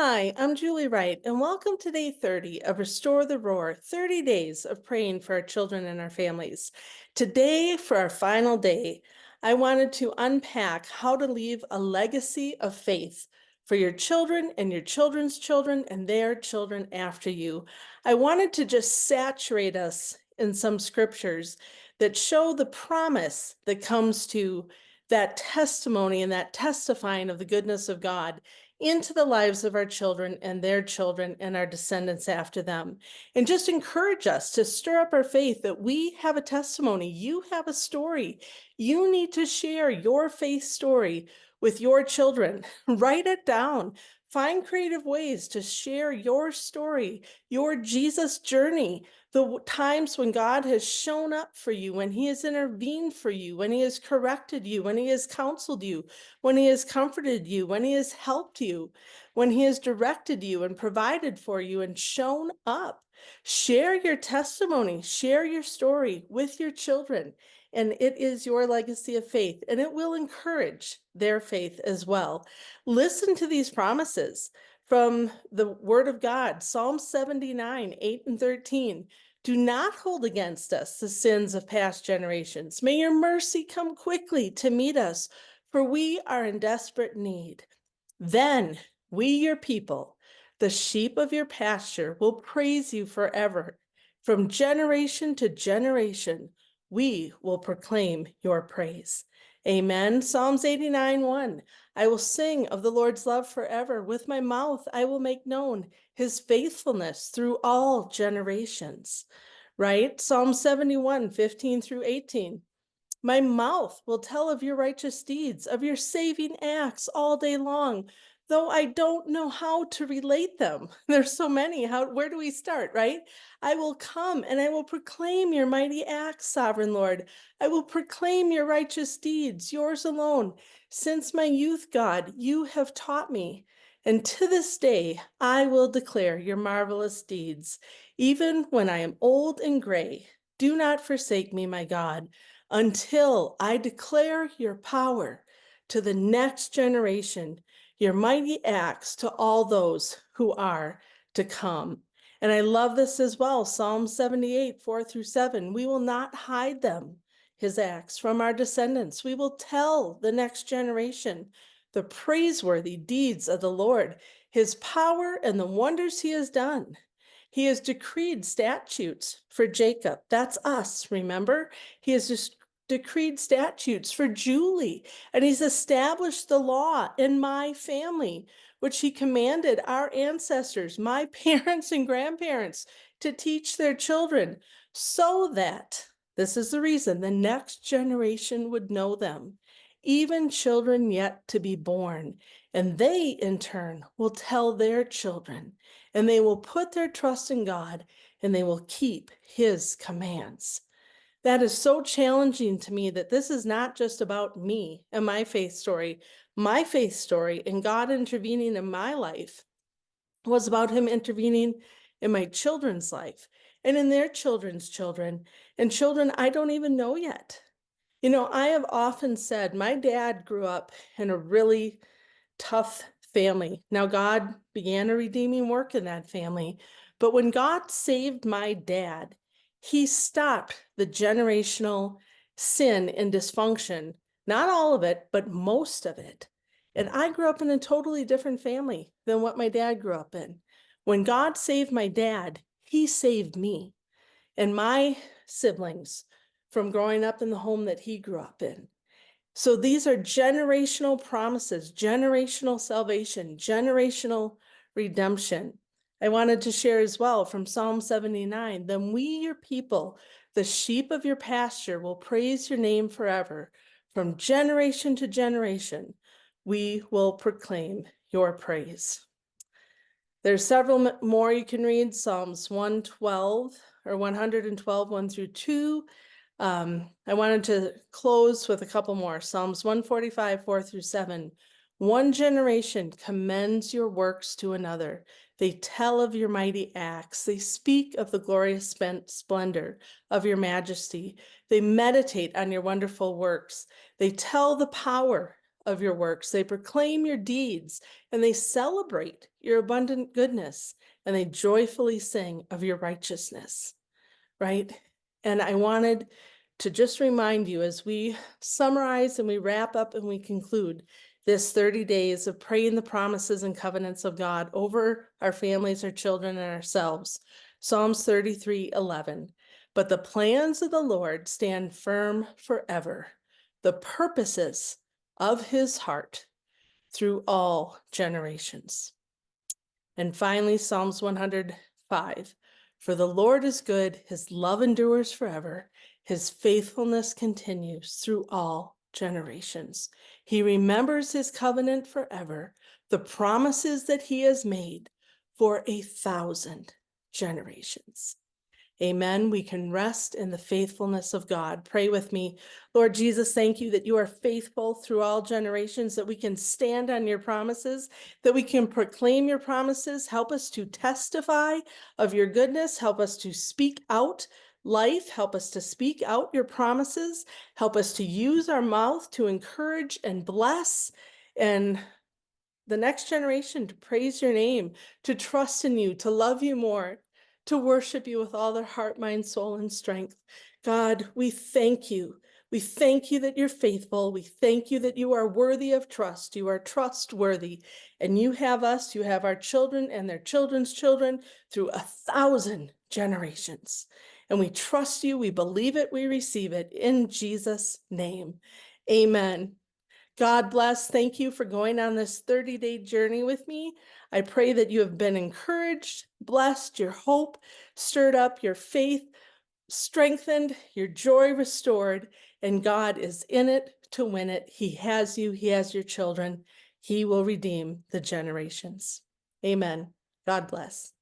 Hi, I'm Julie Wright, and welcome to day 30 of Restore the Roar 30 days of praying for our children and our families. Today, for our final day, I wanted to unpack how to leave a legacy of faith for your children and your children's children and their children after you. I wanted to just saturate us in some scriptures that show the promise that comes to that testimony and that testifying of the goodness of God into the lives of our children and our descendants after them. And just encourage us to stir up our faith that we have a testimony. You have a story. You need to share your faith story with your children. Write it down. Find creative ways to share your story, your Jesus journey, the times when God has shown up for you, when He has intervened for you, when He has corrected you, when He has counseled you, when He has comforted you, when He has helped you, when He has directed you and provided for you and shown up. Share your testimony, share your story with your children, and it is your legacy of faith, and it will encourage their faith as well. Listen to these promises from the Word of God, Psalm 79, 8 and 13. Do not hold against us the sins of past generations. May your mercy come quickly to meet us, for we are in desperate need. Then we, your people, the sheep of your pasture, will praise you forever. From generation to generation, we will proclaim your praise. Amen. Psalms 89, 1. I will sing of the Lord's love forever. With my mouth, I will make known his faithfulness through all generations. Right? Psalm 71, 15 through 18. My mouth will tell of your righteous deeds, of your saving acts all day long, though I don't know how to relate them. There's so many. Where do we start, right? I will come and I will proclaim your mighty acts, sovereign Lord. I will proclaim your righteous deeds, yours alone. Since my youth, God, you have taught me. And to this day, I will declare your marvelous deeds. Even when I am old and gray, do not forsake me, my God, until I declare your power to the next generation, your mighty acts to all those who are to come. And I love this as well. Psalm 78, 4 through 7. We will not hide them, his acts, from our descendants. We will tell the next generation the praiseworthy deeds of the Lord, his power and the wonders he has done. He has decreed statutes for Jacob. That's us, remember? He has just decreed statutes for Julie, and he's established the law in my family, which he commanded our ancestors, my parents and grandparents, to teach their children, so that, this is the reason, the next generation would know them, even children yet to be born. And they, in turn, will tell their children, and they will put their trust in God, and they will keep his commands. That is so challenging to me, that this is not just about me and my faith story. My faith story and God intervening in my life was about him intervening in my children's life and in their children's children and children I don't even know yet. You know, I have often said my dad grew up in a really tough family. Now, God began a redeeming work in that family, but when God saved my dad, he stopped the generational sin and dysfunction, not all of it, but most of it. And I grew up in a totally different family than what my dad grew up in. When God saved my dad, he saved me and my siblings from growing up in the home that he grew up in. So these are generational promises, generational salvation, generational redemption. I wanted to share as well from Psalm 79, then we, your people, the sheep of your pasture, will praise your name forever. From generation to generation, we will proclaim your praise. There's several more you can read, Psalms 112 or 112, 1 through 2. I wanted to close with a couple more. Psalms 145, 4 through 7. One generation commends your works to another. They tell of your mighty acts. They speak of the glorious splendor of your majesty. They meditate on your wonderful works. They tell the power of your works. They proclaim your deeds, and they celebrate your abundant goodness, and they joyfully sing of your righteousness, right? And I wanted to just remind you as we summarize and we wrap up and we conclude this 30 days of praying the promises and covenants of God over our families, our children, and ourselves. Psalms 33:11. But the plans of the Lord stand firm forever, the purposes of his heart through all generations. And finally, Psalms 105. For the Lord is good, his love endures forever, his faithfulness continues through all generations. He remembers his covenant forever, the promises that he has made for 1,000 generations. Amen. We can rest in the faithfulness of God. Pray with me. Lord Jesus, thank you that you are faithful through all generations, that we can stand on your promises, that we can proclaim your promises. Help us to testify of your goodness. Help us to speak out life. Help us to speak out your promises. Help us to use our mouth to encourage and bless and the next generation to praise your name, to trust in you, to love you more, to worship you with all their heart, mind, soul, and strength. God, we thank you. We thank you that you're faithful. We thank you that you are worthy of trust. You are trustworthy. And you have us, you have our children and their children's children through 1,000 generations. And we trust you. We believe it. We receive it in Jesus' name. Amen. God bless. Thank you for going on this 30-day journey with me. I pray that you have been encouraged, blessed, your hope stirred up, your faith strengthened, your joy restored, and God is in it to win it. He has you. He has your children. He will redeem the generations. Amen. God bless.